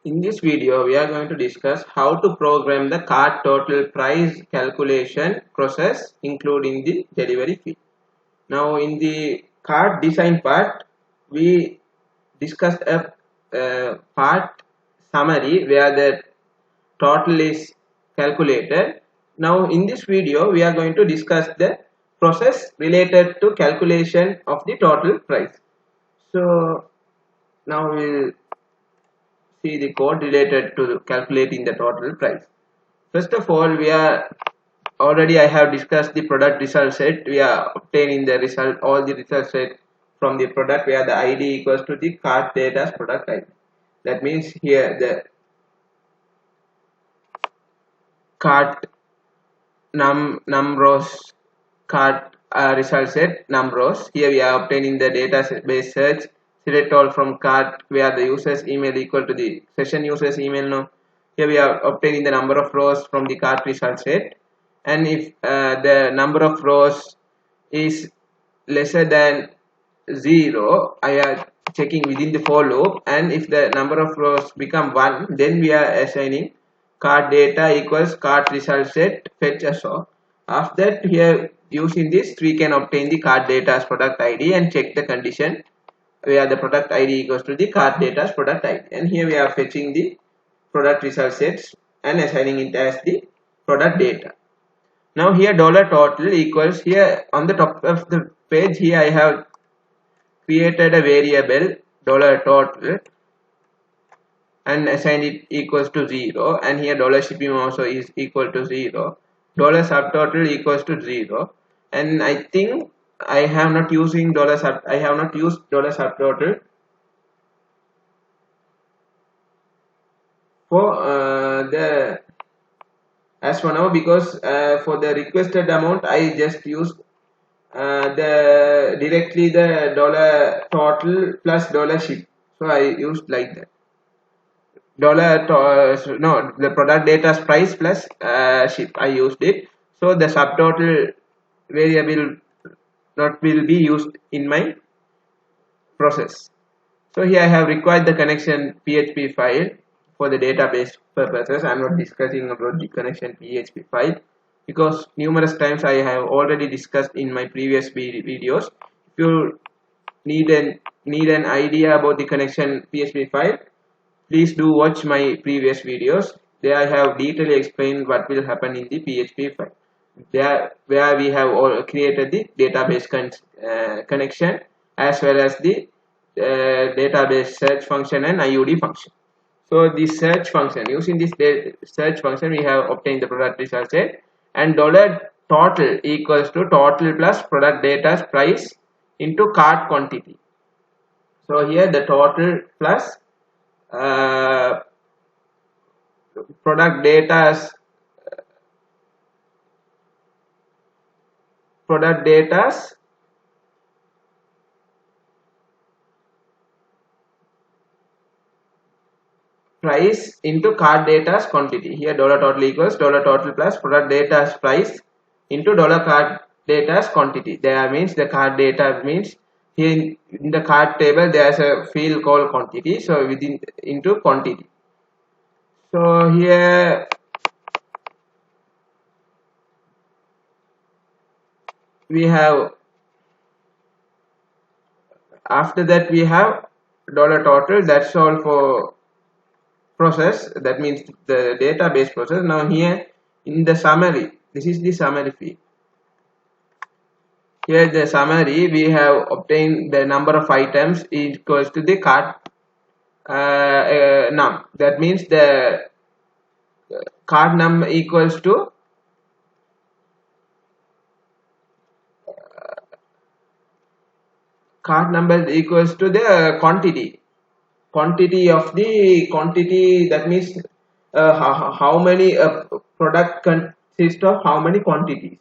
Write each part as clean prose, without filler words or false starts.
In this video, we are going to discuss how to program the cart total price calculation process, including the delivery fee. Now, in the cart design part, we discussed a part summary where the total is calculated. Now, in this video, we are going to discuss the process related to calculation of the total price. So, now we'll see the code related to calculating the total price. First of all, we are already I have discussed the product result set. We are obtaining the result, all the result set from the product where the ID equals to the cart data's product ID. That means here the cart rows cart result set rows. Here we are obtaining the database search select all from cart where the user's email equal to the session user's email. Now here we are obtaining the number of rows from the cart result set, and if the number of rows is lesser than 0, I am checking within the for loop, and if the number of rows become 1, then we are assigning cart data equals cart result set fetch as well. After that, here using this we can obtain the cart data's product ID and check the condition where the product ID equals to the cart data's product ID, and here we are fetching the product result sets and assigning it as the product data. Now here dollar total equals, here on the top of the page, here I have created a variable dollar total and assigned it equals to 0, and here dollar shipping also is equal to 0, dollar subtotal equals to 0, and I think I have not used dollar subtotal for the as for now, because for the requested amount I just used the directly the dollar total plus dollar ship, so I used like that. The product data's price plus ship, I used it. So the subtotal variable not will be used in my process. So here I have required the connection PHP file for the database purposes. I am not discussing about the connection PHP file because numerous times I have already discussed in my previous videos. If you need an idea about the connection PHP file, please do watch my previous videos. There I have detailedly explained what will happen in the PHP file. There where we have all created the database connection as well as the database search function and IUD function. So this search function, using this search function, we have obtained the product result set, and dollar total equals to total plus product data's price into cart quantity. So here the total plus product data's price into cart data's quantity. Here dollar total equals dollar total plus product data's price into dollar cart data's quantity. That means the cart data means here in the cart table there is a field called quantity, so within into quantity. So here we have, after that we have dollar total. That's all for process, that means the database process. Now here in the summary, this is the summary field. Here the summary, we have obtained the number of items equals to the cart num. That means the cart num equals to cart number equals to the quantity of the quantity. That means how many product consists of how many quantities.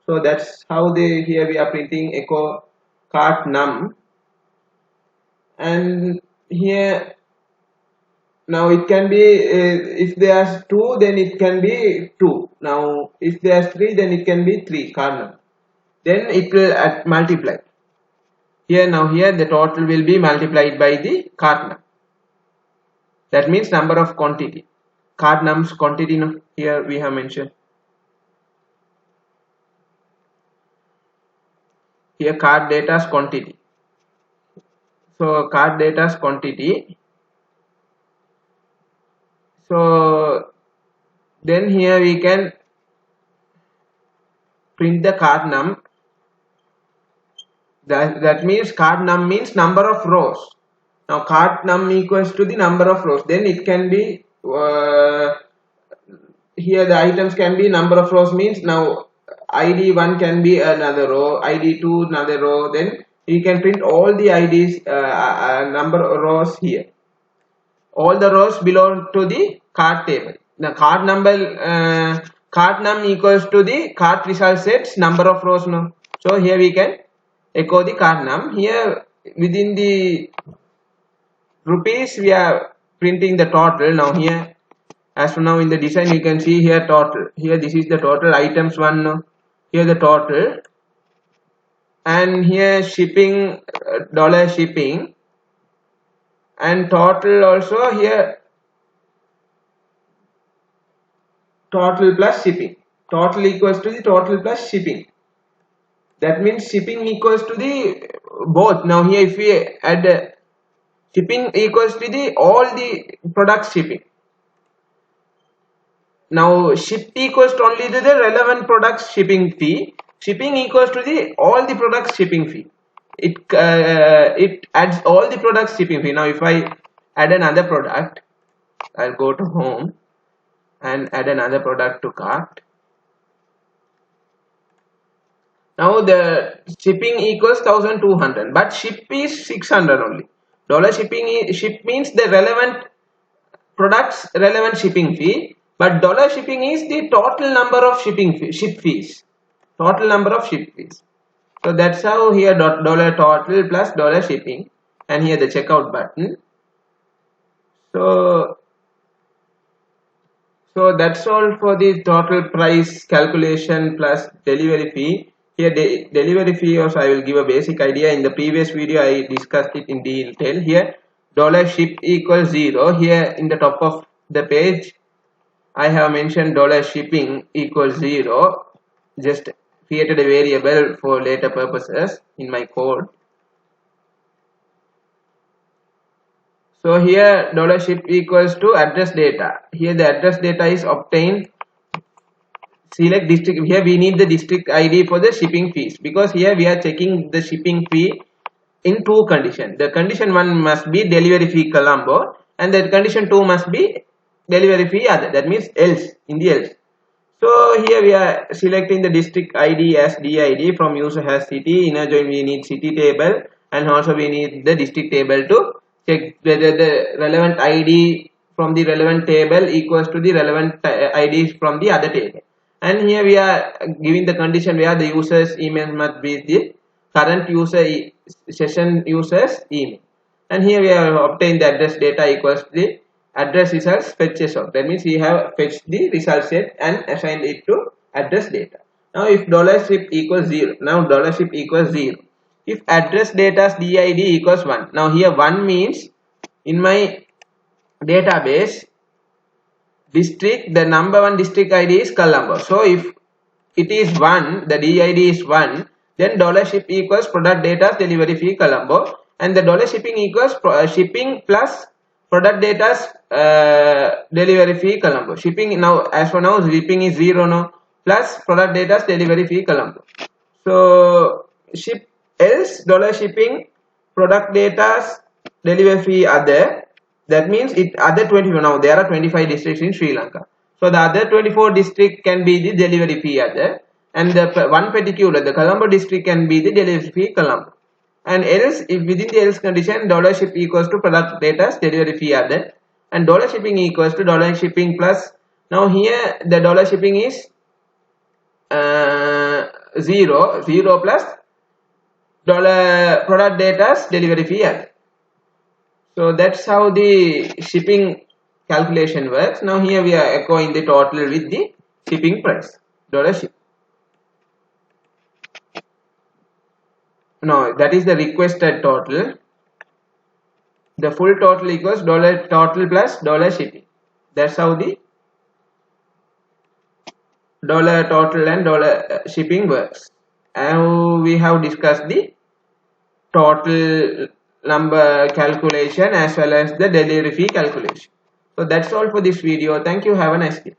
So that's how here we are printing echo cart num, and here now it can be if there's 2 then it can be 2. Now if there's 3 then it can be 3 cart num, then it will multiply. Here now here the total will be multiplied by the cart num. That means number of quantity. Card nums quantity, no? Here we have mentioned. Here card data's quantity. So card data's quantity. So then here we can print the card num. That means card num means number of rows. Now card num equals to the number of rows. Then it can be here the items can be number of rows means now ID1 can be another row, ID2 another row. Then you can print all the IDs number of rows here. All the rows belong to the card table. The card number card num equals to the card result sets number of rows. No. So here we can echo the card num. Here within the rupees we are printing the total. Now here as for now in the design you can see here total. Here this is the total items one. No. Here the total, and here shipping dollar shipping, and total also here total plus shipping. Total equals to the total plus shipping. That means shipping equals to the both. Now here if we add shipping equals to the all the products shipping. Now ship equals to only to the relevant products shipping fee. Shipping equals to the all the products shipping fee. It adds all the products shipping fee. Now if I add another product, I'll go to home and add another product to cart. Now the shipping equals 1200, but ship is 600 only. Dollar shipping ship means the relevant products relevant shipping fee, but dollar shipping is the total number of ship fees. Total number of ship fees. So that's how here dollar total plus dollar shipping, and here the checkout button. So that's all for the total price calculation plus delivery fee. Here delivery fee also I will give a basic idea. In the previous video I discussed it in detail. Here dollar ship equals 0. Here in the top of the page I have mentioned dollar shipping equals 0. Just created a variable for later purposes in my code. So here dollar ship equals to address data. Here the address data is obtained. Select district. Here we need the district ID for the shipping fees, because here we are checking the shipping fee in two conditions. The condition one must be delivery fee Colombo, and the condition two must be delivery fee other. That means else, in the else. So here we are selecting the district ID as DID. From user has city. Inner join we need city table, and also we need the district table to check whether the relevant ID from the relevant table equals to the relevant IDs from the other table. And here we are giving the condition where the user's email must be the current user session user's email. And here we have obtained the address data equals to the address results fetches of. That means we have fetched the result set and assigned it to address data. Now if dollar ship equals 0, now dollar ship equals 0. If address data's DID equals 1. Now here 1 means in my database district, the number one district ID is Colombo. So if it is 1, the DID is 1, then dollar ship equals product data's delivery fee Colombo, and the dollar shipping equals shipping plus product data's delivery fee Colombo. Shipping now, as for now, shipping is 0 now, plus product data's delivery fee Colombo. So ship else dollar shipping product data's delivery fee other. That means it other 24. Now there are 25 districts in Sri Lanka. So the other 24 district can be the delivery fee other, and the one particular, the Colombo district, can be the delivery fee Colombo. And else, if within the else condition, dollar ship equals to product data's delivery fee other, and dollar shipping equals to dollar shipping plus. Now here the dollar shipping is 0 plus dollar product data's delivery fee other. So that's how the shipping calculation works. Now here we are echoing the total with the shipping price, dollar ship. No, that is the requested total. the full total equals dollar total plus dollar shipping. That's how the dollar total and dollar shipping works. And we have discussed the total number calculation as well as the delivery fee calculation. So that's all for this video. Thank you. Have a nice day.